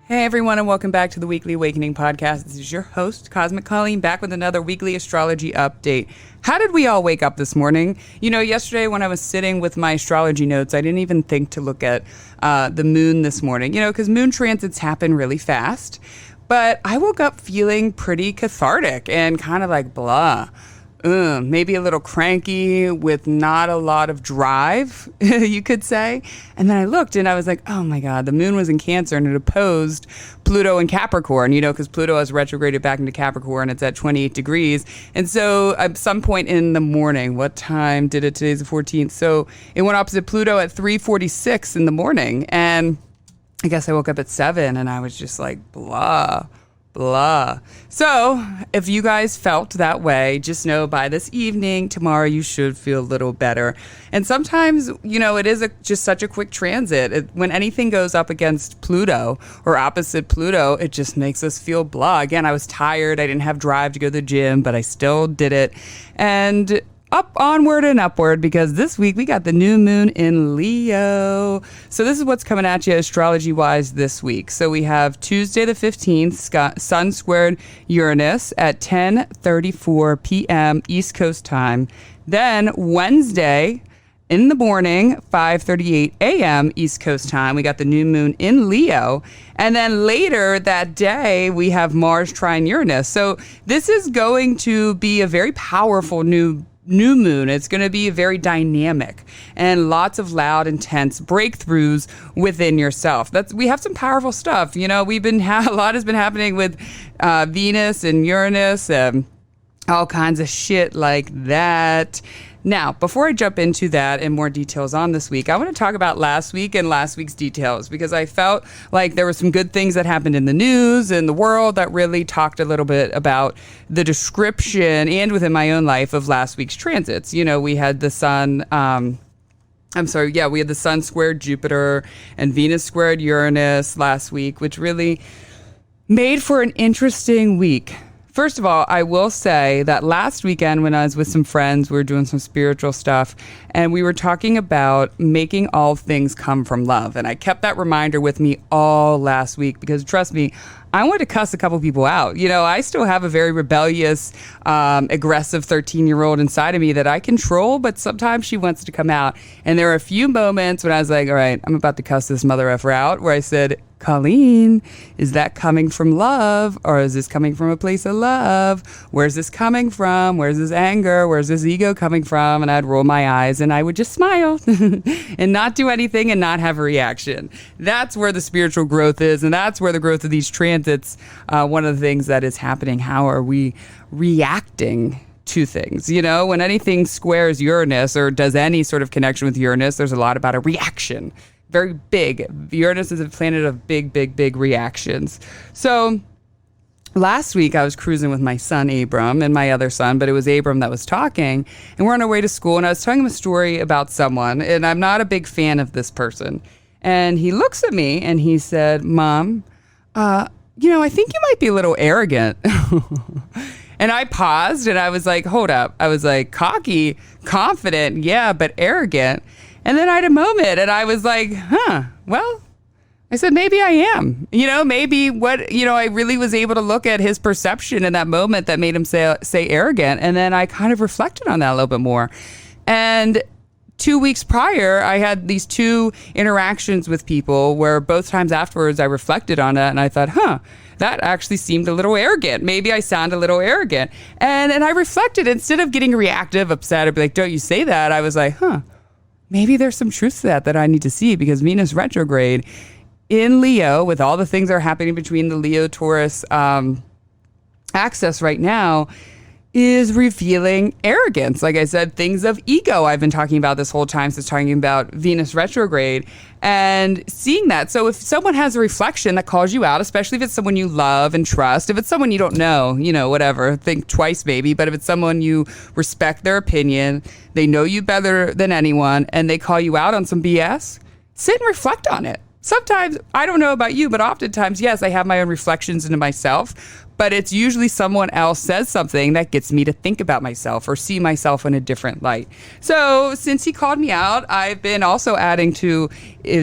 Hey everyone, and welcome back to the Weekly Awakening Podcast. This is your host, Cosmic Colleen, back with another weekly astrology update. How did we all wake up this morning? You know, yesterday when I was sitting with my astrology notes, I didn't even think to look at the moon this morning, because moon transits happen really fast. But I woke up feeling pretty cathartic and kind of like blah. Maybe a little cranky with not a lot of drive, you could say. And then I looked and I was like, oh my God, the moon was in Cancer and it opposed Pluto in Capricorn, because Pluto has retrograded back into Capricorn. It's at 28 degrees. And so at some point in the morning, what time did it? Today's the 14th. So it went opposite Pluto at 3:46 in the morning. And I guess I woke up at 7 and I was just like, blah. So if you guys felt that way, just know by this evening, tomorrow, you should feel a little better. And sometimes, it is just such a quick transit. When anything goes up against Pluto or opposite Pluto, it just makes us feel blah. Again, I was tired. I didn't have drive to go to the gym, but I still did it. And onward and upward, because this week we got the new moon in Leo. So this is what's coming at you astrology wise this week. So we have Tuesday the 15th, Sun squared Uranus at 10:34 p.m. East Coast time. Then Wednesday in the morning, 5:38 a.m. East Coast time, we got the new moon in Leo. And then later that day, we have Mars trine Uranus. So this is going to be a very powerful new moon. It's going to be very dynamic and lots of loud, intense breakthroughs within yourself. We have some powerful stuff. A lot has been happening with Venus and Uranus, all kinds of shit like that. Now, before I jump into that and more details on this week, I want to talk about last week and last week's details, because I felt like there were some good things that happened in the news and the world that really talked a little bit about the description and within my own life of last week's transits. We had the sun, we had the sun squared Jupiter and Venus squared Uranus last week, which really made for an interesting week. First of all, I will say that last weekend when I was with some friends, we were doing some spiritual stuff, and we were talking about making all things come from love. And I kept that reminder with me all last week, because trust me, I wanted to cuss a couple people out. I still have a very rebellious, aggressive 13-year-old inside of me that I control, but sometimes she wants to come out. And there were a few moments when I was like, all right, I'm about to cuss this mother effer out, where I said, Colleen, is that coming from love, or is this coming from a place of love? Where's this coming from? Where's this anger? Where's this ego coming from? And I'd roll my eyes and I would just smile and not do anything and not have a reaction. That's where the spiritual growth is, and that's where the growth of these transits, one of the things that is happening. How are we reacting to things? When anything squares Uranus or does any sort of connection with Uranus, there's a lot about a reaction. Very big. Uranus is a planet of big reactions. So last week I was cruising with my son Abram and my other son, but it was Abram that was talking, and we're on our way to school, and I was telling him a story about someone, and I'm not a big fan of this person. And he looks at me and he said, Mom, I think you might be a little arrogant. And I paused and I was like, hold up. I was like, cocky, confident, yeah, but arrogant. And then I had a moment and I was like, well, I said, maybe I am. Maybe I really was able to look at his perception in that moment that made him say arrogant. And then I kind of reflected on that a little bit more. And 2 weeks prior, I had these 2 interactions with people where both times afterwards I reflected on that and I thought, that actually seemed a little arrogant. Maybe I sound a little arrogant. And I reflected, instead of getting reactive, upset, I'd be like, don't you say that? I was like, maybe there's some truth to that I need to see, because Venus retrograde in Leo, with all the things that are happening between the Leo-Taurus axis right now, is revealing arrogance. Like I said, things of ego I've been talking about this whole time since talking about Venus retrograde and seeing that. So if someone has a reflection that calls you out, especially if it's someone you love and trust, if it's someone you don't know, whatever, think twice maybe, but if it's someone you respect their opinion, they know you better than anyone, and they call you out on some BS, sit and reflect on it. Sometimes, I don't know about you, but oftentimes, yes, I have my own reflections into myself, but it's usually someone else says something that gets me to think about myself or see myself in a different light. So since he called me out, I've been also adding to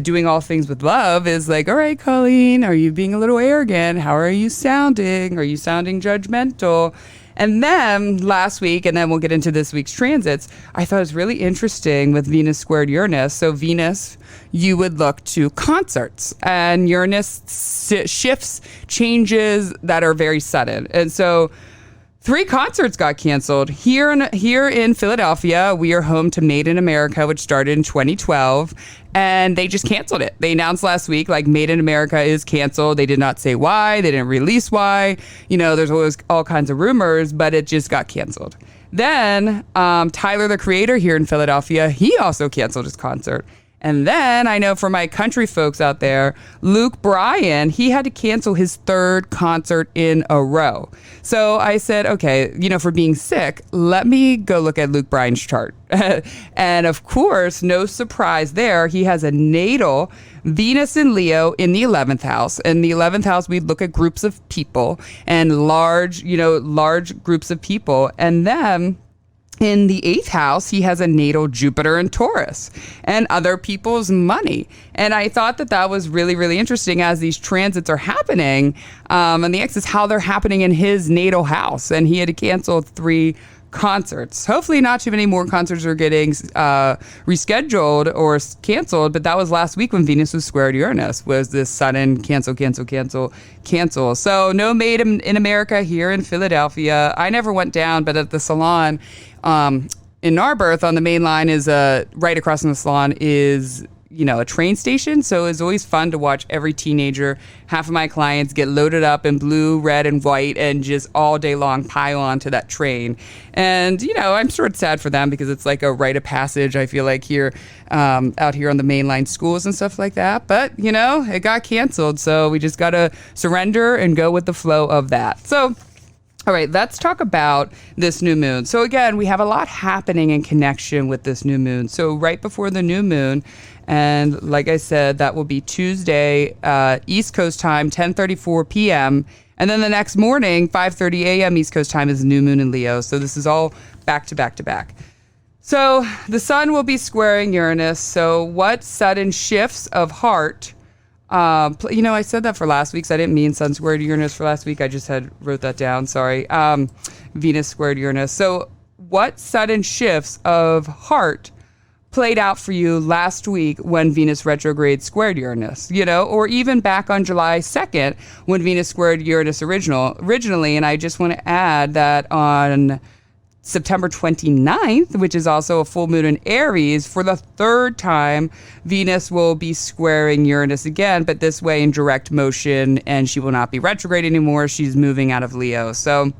doing all things with love is like, all right, Colleen, are you being a little arrogant? How are you sounding? Are you sounding judgmental? And then last week, and then we'll get into this week's transits, I thought it was really interesting with Venus squared Uranus. So Venus, you would look to concerts, and Uranus shifts, changes that are very sudden. And so 3 concerts got canceled. Here in Philadelphia, we are home to Made in America, which started in 2012, and they just canceled it. They announced last week, like, Made in America is canceled. They did not say why. They didn't release why. You know, there's always all kinds of rumors, but it just got canceled. Then Tyler, the Creator, here in Philadelphia, he also canceled his concert. And then I know for my country folks out there, Luke Bryan, he had to cancel his 3rd concert in a row. So I said, okay, you know, for being sick, let me go look at Luke Bryan's chart. And of course, no surprise there, he has a natal Venus in Leo in the 11th house. In the 11th house, we look at groups of people and large groups of people. And then in the 8th house, he has a natal Jupiter in Taurus and other people's money. And I thought that was really, really interesting as these transits are happening. And the X is how they're happening in his natal house. And he had to cancel 3 concerts. Hopefully not too many more concerts are getting rescheduled or canceled, but that was last week when Venus was squared Uranus, was this sudden cancel. So no Made in America here in Philadelphia. I never went down, but at the salon in Arbirth on the main line is right across from the salon is, you know, a train station. So it's always fun to watch every teenager, half of my clients, get loaded up in blue, red, and white and just all day long pile onto that train. And, you know, I'm sort of sad for them because it's like a rite of passage, I feel like, here, out here on the mainline schools and stuff like that. But, you know, it got canceled. So we just got to surrender and go with the flow of that. So, all right, let's talk about this new moon. So again, we have a lot happening in connection with this new moon. So right before the new moon, and like I said, that will be Tuesday, East Coast time, 10:34 p.m. And then the next morning, 5:30 a.m. East Coast time is new moon in Leo. So this is all back to back to back. So the sun will be squaring Uranus. So what sudden shifts of heart? You know, I said that for last week, so I didn't mean Sun squared Uranus for last week. I just wrote that down. Sorry. Venus squared Uranus. So what sudden shifts of heart played out for you last week when Venus retrograde squared Uranus, you know, or even back on July 2nd when Venus squared Uranus originally. And I just want to add that on September 29th, which is also a full moon in Aries, for the 3rd time, Venus will be squaring Uranus again, but this way in direct motion, and she will not be retrograde anymore. She's moving out of Leo. So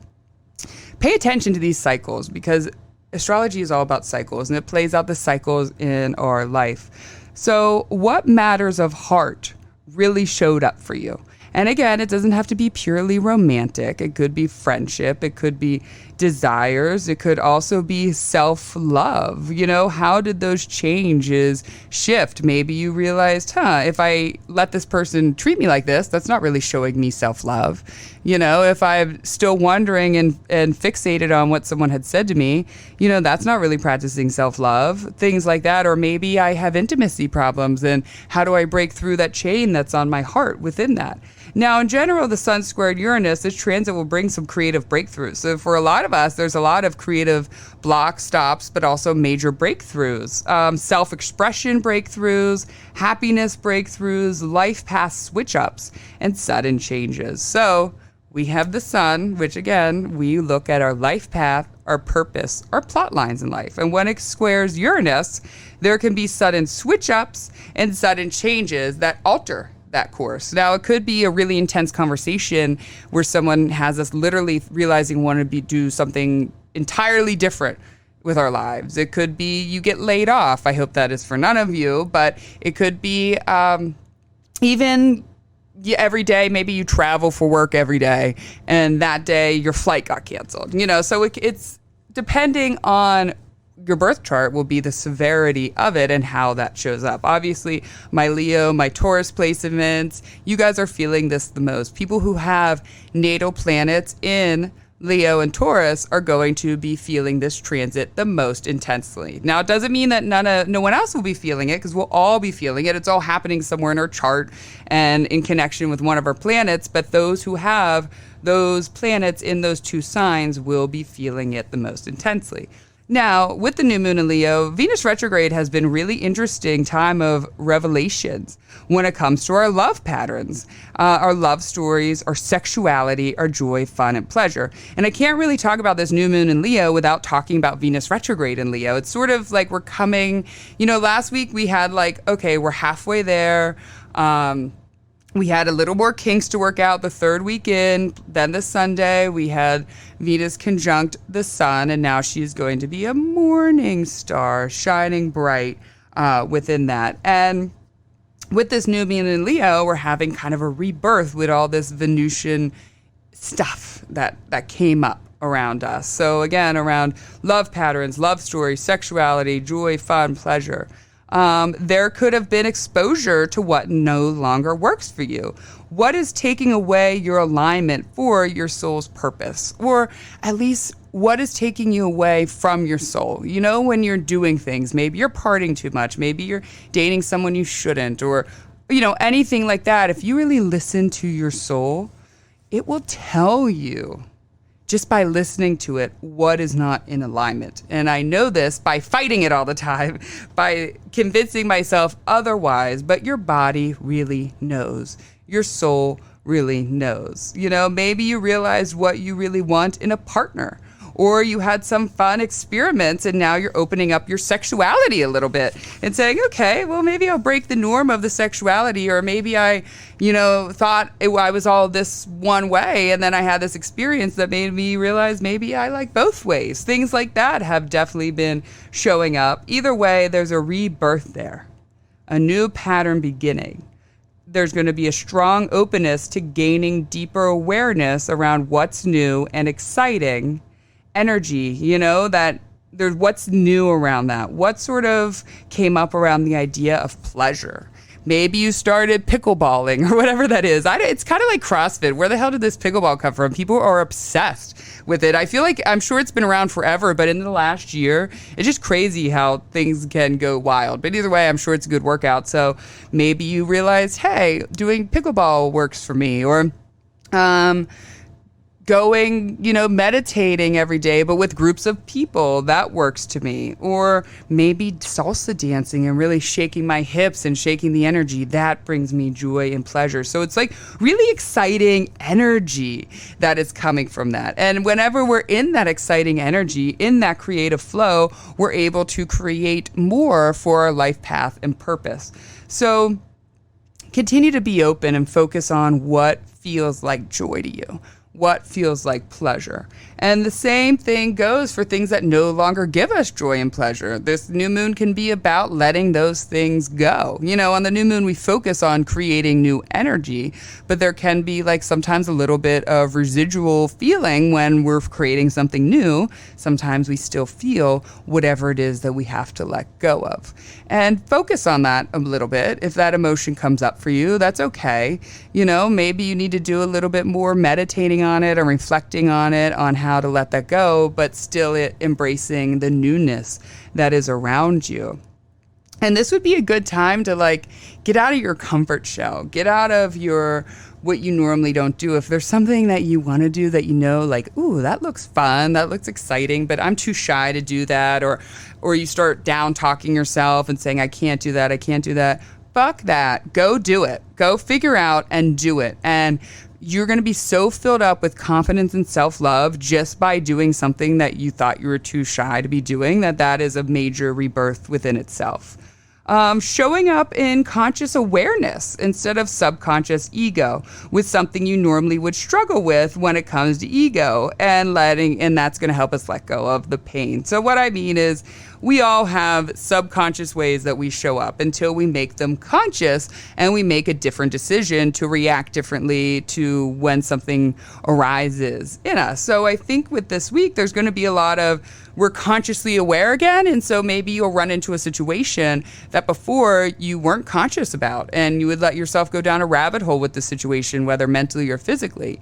pay attention to these cycles, because astrology is all about cycles, and it plays out the cycles in our life. So what matters of heart really showed up for you? And again, it doesn't have to be purely romantic. It could be friendship. It could be desires. It could also be self-love. You know, how did those changes shift? Maybe you realized, if I let this person treat me like this, that's not really showing me self-love. You know, if I'm still wondering and fixated on what someone had said to me, you know, that's not really practicing self-love. Things like that. Or maybe I have intimacy problems, and how do I break through that chain that's on my heart within that? Now, in general, the sun squared Uranus, this transit will bring some creative breakthroughs. So for a lot of us, there's a lot of creative block stops, but also major breakthroughs, self-expression breakthroughs, happiness breakthroughs, life path switch-ups, and sudden changes. So we have the sun, which again, we look at our life path, our purpose, our plot lines in life. And when it squares Uranus, there can be sudden switch-ups and sudden changes that alter that course. Now, it could be a really intense conversation where someone has us literally realizing want to do something entirely different with our lives. It could be you get laid off. I hope that is for none of you, but it could be even every day, maybe you travel for work every day, and that day your flight got canceled. You know, so it's depending on your birth chart will be the severity of it and how that shows up. Obviously, my Leo, my Taurus placements, you guys are feeling this the most. People who have natal planets in Leo and Taurus are going to be feeling this transit the most intensely. Now, it doesn't mean that no one else will be feeling it, because we'll all be feeling it. It's all happening somewhere in our chart and in connection with one of our planets, but those who have those planets in those two signs will be feeling it the most intensely. Now, with the new moon in Leo, Venus retrograde has been really interesting time of revelations when it comes to our love patterns, our love stories, our sexuality, our joy, fun, and pleasure. And I can't really talk about this new moon in Leo without talking about Venus retrograde in Leo. It's sort of like we're coming, last week we had okay, we're halfway there. We had a little more kinks to work out the third weekend. Then this Sunday, we had Venus conjunct the sun, and now she's going to be a morning star, shining bright within that. And with this new moon in Leo, we're having kind of a rebirth with all this Venusian stuff that came up around us. So again, around love patterns, love stories, sexuality, joy, fun, pleasure. There could have been exposure to what no longer works for you. What is taking away your alignment for your soul's purpose? Or at least what is taking you away from your soul? When you're doing things, maybe you're partying too much, maybe you're dating someone you shouldn't, or, anything like that. If you really listen to your soul, it will tell you, just by listening to it, what is not in alignment. And I know this by fighting it all the time, by convincing myself otherwise, but your body really knows. Your soul really knows. Maybe you realized what you really want in a partner, or you had some fun experiments and now you're opening up your sexuality a little bit and saying, okay, well, maybe I'll break the norm of the sexuality, or maybe I, thought I was all this one way, and then I had this experience that made me realize maybe I like both ways. Things like that have definitely been showing up. Either way, there's a rebirth there, a new pattern beginning. There's going to be a strong openness to gaining deeper awareness around what's new and exciting energy, that there's what's new around that. What sort of came up around the idea of pleasure? Maybe you started pickleballing or whatever that is. It's kind of like CrossFit. Where the hell did this pickleball come from? People are obsessed with it. I feel like, I'm sure it's been around forever, but in the last year, it's just crazy how things can go wild. But either way, I'm sure it's a good workout. So maybe you realize, hey, doing pickleball works for me, or going, meditating every day, but with groups of people, that works to me. Or maybe salsa dancing and really shaking my hips and shaking the energy, that brings me joy and pleasure. So it's like really exciting energy that is coming from that. And whenever we're in that exciting energy, in that creative flow, we're able to create more for our life path and purpose. So continue to be open and focus on what feels like joy to you. What feels like pleasure. And the same thing goes for things that no longer give us joy and pleasure. This new moon can be about letting those things go. On the new moon, we focus on creating new energy, but there can be sometimes a little bit of residual feeling when we're creating something new. Sometimes we still feel whatever it is that we have to let go of. And focus on that a little bit. If that emotion comes up for you, that's okay. Maybe you need to do a little bit more meditating on it or reflecting on it, on how to let that go, but still embracing the newness that is around you. And this would be a good time to get out of your comfort shell, get out of what you normally don't do. If there's something that you want to do that ooh, that looks fun, that looks exciting, but I'm too shy to do that, or you start down talking yourself and saying, I can't do that. Fuck that. Go do it. Go figure out and do it. And you're going to be so filled up with confidence and self-love just by doing something that you thought you were too shy to be doing, that is a major rebirth within itself. Showing up in conscious awareness instead of subconscious ego with something you normally would struggle with when it comes to ego, and that's going to help us let go of the pain. So what I mean is, we all have subconscious ways that we show up until we make them conscious and we make a different decision to react differently to when something arises in us. So I think with this week, there's going to be a lot of we're consciously aware again. And so maybe you'll run into a situation that before you weren't conscious about, and you would let yourself go down a rabbit hole with the situation, whether mentally or physically.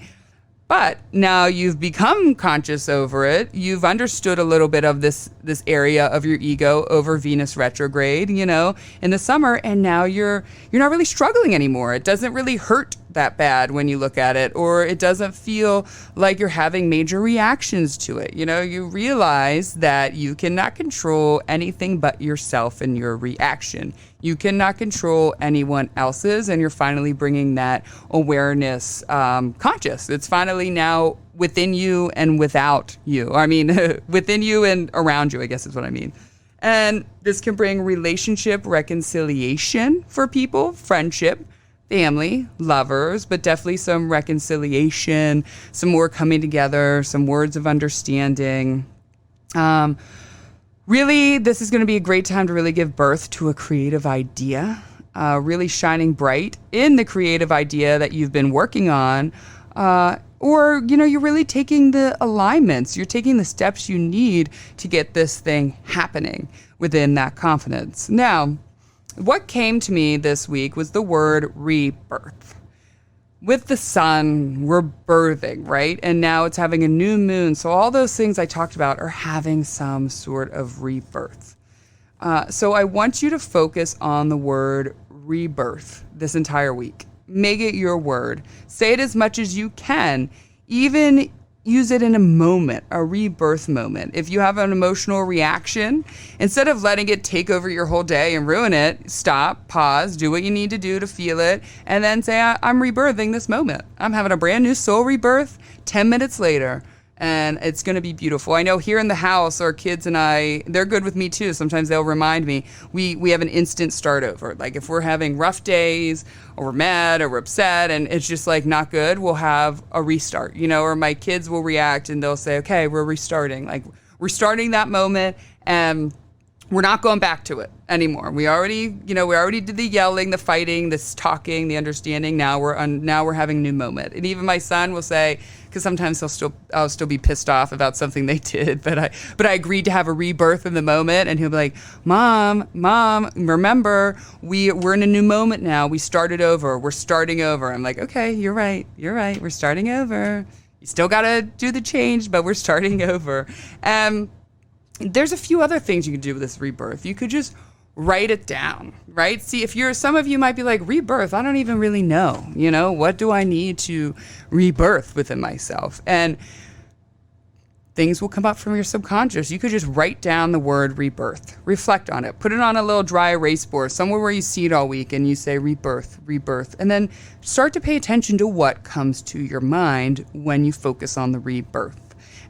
But now you've become conscious over it. You've understood a little bit of this area of your ego over Venus retrograde, in the summer, and now you're not really struggling anymore. It doesn't really hurt that bad when you look at it, or it doesn't feel like you're having major reactions to it. You realize that you cannot control anything but yourself and your reaction. You cannot control anyone else's, and you're finally bringing that awareness conscious. It's finally now within you and without you. I mean, within you and around you, I guess is what I mean. And this can bring relationship reconciliation for people, friendship, family, lovers, but definitely some reconciliation, some more coming together, some words of understanding. Really, this is going to be a great time to really give birth to a creative idea, really shining bright in the creative idea that you've been working on. Or, you're really taking the alignments, you're taking the steps you need to get this thing happening within that confidence. Now, what came to me this week was the word rebirth. With the sun, we're birthing, right? And now it's having a new moon. So all those things I talked about are having some sort of rebirth. So I want you to focus on the word rebirth this entire week. Make it your word. Say it as much as you can. Even use it in a moment, a rebirth moment. If you have an emotional reaction, instead of letting it take over your whole day and ruin it, stop, pause, do what you need to do to feel it, and then say, I'm rebirthing this moment. I'm having a brand new soul rebirth 10 minutes later. And it's going to be beautiful. I know here in the house, our kids and I, they're good with me too. Sometimes they'll remind me, we have an instant start over. Like if we're having rough days or we're mad or we're upset and it's just like not good, we'll have a restart, or my kids will react and they'll say, okay, we're restarting. Like we're starting that moment and we're not going back to it anymore. We already did the yelling, the fighting, this talking, the understanding. Now we're having a new moment. And even my son will say, because sometimes I'll still be pissed off about something they did, but I agreed to have a rebirth in the moment, and he'll be like, Mom, remember we're in a new moment now. We started over. We're starting over. I'm like, okay, you're right. We're starting over. You still gotta do the change, but we're starting over. There's a few other things you can do with this rebirth. You could just write it down, right? See, some of you might be like, rebirth, I don't even really know, what do I need to rebirth within myself? And things will come up from your subconscious. You could just write down the word rebirth, reflect on it, put it on a little dry erase board, somewhere where you see it all week, and you say rebirth, and then start to pay attention to what comes to your mind when you focus on the rebirth.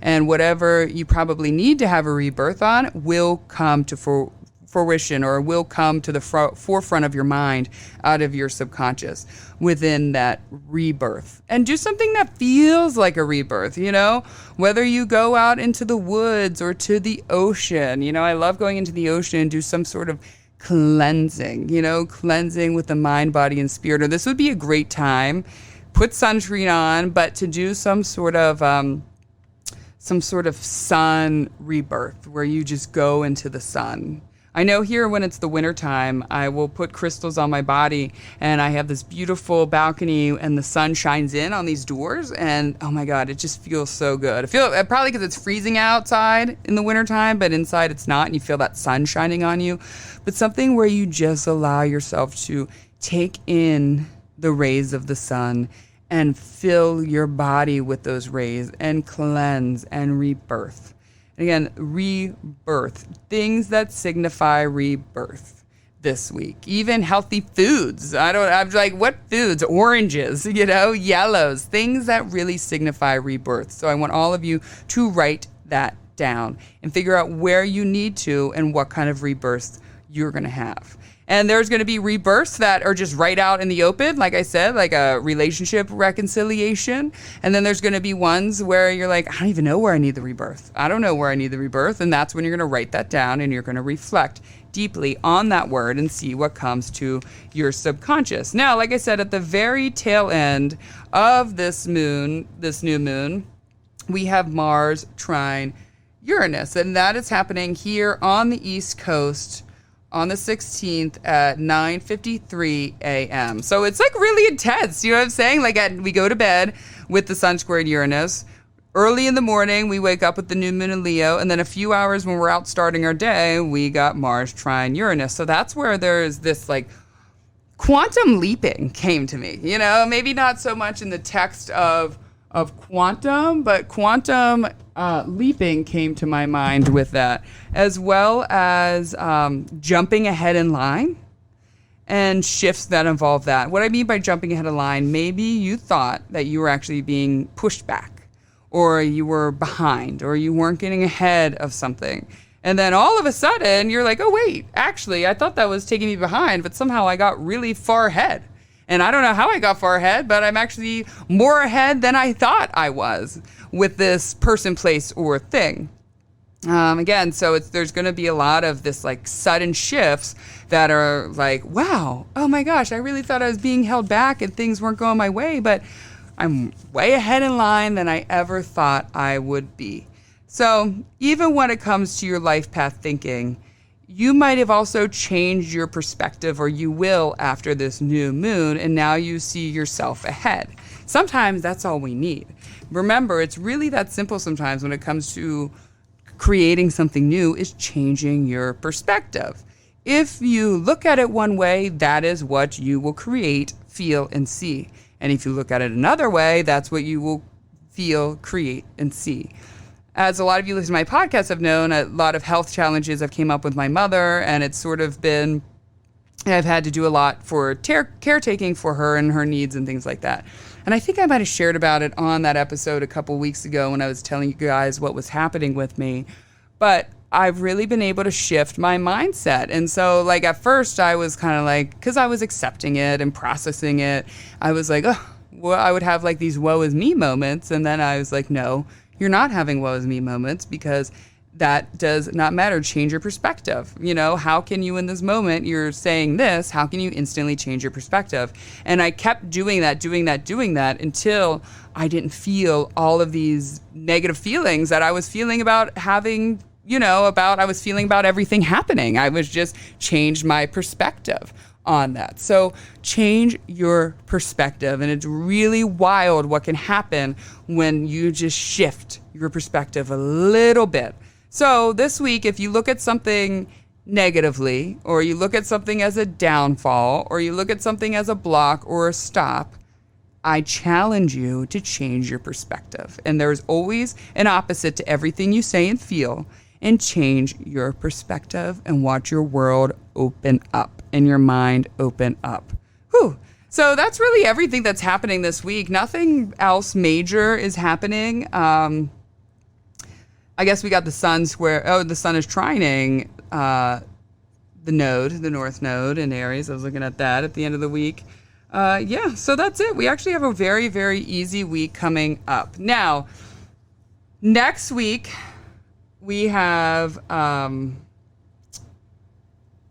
And whatever you probably need to have a rebirth on will come to fruition, or will come to the forefront of your mind out of your subconscious within that rebirth. And do something that feels like a rebirth, whether you go out into the woods or to the ocean. I love going into the ocean, do some sort of cleansing, cleansing with the mind, body, and spirit. Or this would be a great time, put sunscreen on, but to do some sort of sun rebirth where you just go into the sun. I know here when it's the wintertime, I will put crystals on my body, and I have this beautiful balcony and the sun shines in on these doors, and oh my God, it just feels so good. I feel probably because it's freezing outside in the wintertime, but inside it's not, and you feel that sun shining on you. But something where you just allow yourself to take in the rays of the sun and fill your body with those rays and cleanse and rebirth. And again, rebirth, things that signify rebirth this week. Even healthy foods. I'm like, what foods? Oranges, yellows, things that really signify rebirth. So I want all of you to write that down and figure out where you need to and what kind of rebirth you're going to have. And there's going to be rebirths that are just right out in the open, like I said, like a relationship reconciliation. And then there's going to be ones where you're like, I don't even know where I need the rebirth. I don't know where I need the rebirth. And that's when you're going to write that down and you're going to reflect deeply on that word and see what comes to your subconscious. Now, like I said, at the very tail end of this new moon, we have Mars trine Uranus, and that is happening here on the East Coast on the 16th at 9:53 a.m. So it's like really intense. You know what I'm saying? Like we go to bed with the sun squared Uranus. Early in the morning, we wake up with the new moon in Leo. And then a few hours when we're out starting our day, we got Mars trine Uranus. So that's where there's this like quantum leaping came to me. You know, maybe not so much in the text of quantum, but quantum leaping came to my mind with that, as well as jumping ahead in line and shifts that involve that. What I mean by jumping ahead in line, maybe you thought that you were actually being pushed back, or you were behind, or you weren't getting ahead of something. And then all of a sudden, you're like, oh, wait, actually, I thought that was taking me behind, but somehow I got really far ahead. And I don't know how I got far ahead, but I'm actually more ahead than I thought I was with this person, place, or thing. Again, so there's going to be a lot of this like sudden shifts that are like, wow, oh my gosh, I really thought I was being held back and things weren't going my way, but I'm way ahead in line than I ever thought I would be. So even when it comes to your life path thinking, you might have also changed your perspective, or you will after this new moon, and now you see yourself ahead. Sometimes that's all we need. Remember, it's really that simple sometimes when it comes to creating something new, is changing your perspective. If you look at it one way, that is what you will create, feel, and see. And if you look at it another way, that's what you will feel, create, and see. As a lot of you listen to my podcast have known, a lot of health challenges I've came up with my mother, and it's sort of been, I've had to do a lot for caretaking for her and her needs and things like that. And I think I might have shared about it on that episode a couple weeks ago when I was telling you guys what was happening with me. But I've really been able to shift my mindset. And so like at first I was kind of like, because I was accepting it and processing it, I was like, oh, well, I would have like these woe is me moments. And then I was like, no, you're not having woe is me moments, because that does not matter. Change your perspective. You know, how can you in this moment, you're saying this, how can you instantly change your perspective? And I kept doing that until I didn't feel all of these negative feelings that I was feeling about having, I was feeling about everything happening. I was just changed my perspective on that. So change your perspective. And it's really wild what can happen when you just shift your perspective a little bit. So this week, if you look at something negatively, or you look at something as a downfall, or you look at something as a block or a stop, I challenge you to change your perspective. And there's always an opposite to everything you say and feel. And change your perspective and watch your world open up and your mind open up. Whew. So that's really everything that's happening this week. Nothing else major is happening. I guess we got the sun square. Oh, the sun is trining the north node in Aries. I was looking at that at the end of the week. So that's it. We actually have a very, very easy week coming up. Now, next week, we have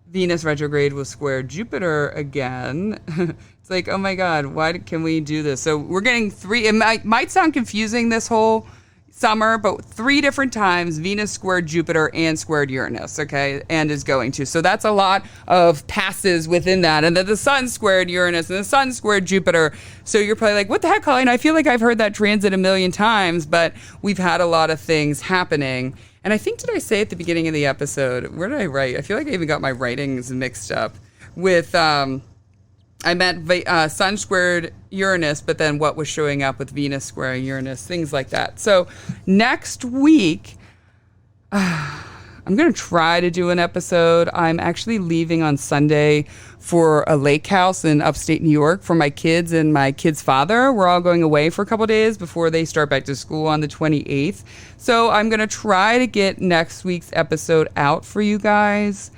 Venus retrograde will square Jupiter again. It's like, oh my God, why can we do this? So we're getting three, it might sound confusing this whole summer, but 3 different times Venus squared Jupiter and squared Uranus, okay, and is going to. So that's a lot of passes within that. And then the sun squared Uranus and the sun squared Jupiter. So you're probably like, what the heck, Colleen? I feel like I've heard that transit a million times, but we've had a lot of things happening. And I think, did I say at the beginning of the episode, where did I write? I feel like I even got my writings mixed up with, I meant sun squared Uranus, but then what was showing up with Venus squaring Uranus, things like that. So next week, I'm going to try to do an episode. I'm actually leaving on Sunday for a lake house in upstate New York for my kids and my kids' father. We're all going away for a couple days before they start back to school on the 28th. So I'm going to try to get next week's episode out for you guys.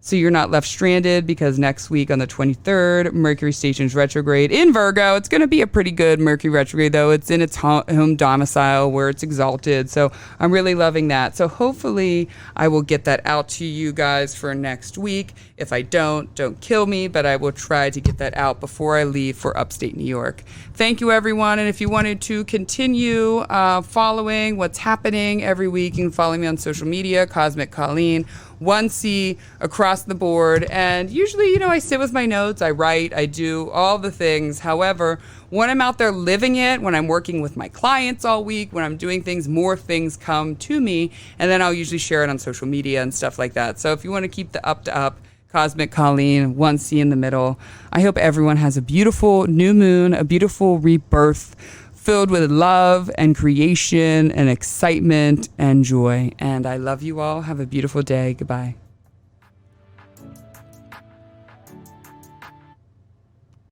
so you're not left stranded, because next week on the 23rd, Mercury stations retrograde in Virgo. It's going to be a pretty good Mercury retrograde, though. It's in its home domicile where it's exalted. So I'm really loving that. So hopefully I will get that out to you guys for next week. If I don't kill me, but I will try to get that out before I leave for upstate New York. Thank you, everyone. And if you wanted to continue following what's happening every week, you can follow me on social media, Cosmic Colleen, 1C across the board. And usually, I sit with my notes, I write, I do all the things. However, when I'm out there living it, when I'm working with my clients all week, when I'm doing things, more things come to me. And then I'll usually share it on social media and stuff like that. So if you want to keep the up to up, Cosmic Colleen, 1C in the middle. I hope everyone has a beautiful new moon, a beautiful rebirth, filled with love and creation and excitement and joy. And I love you all. Have a beautiful day. Goodbye.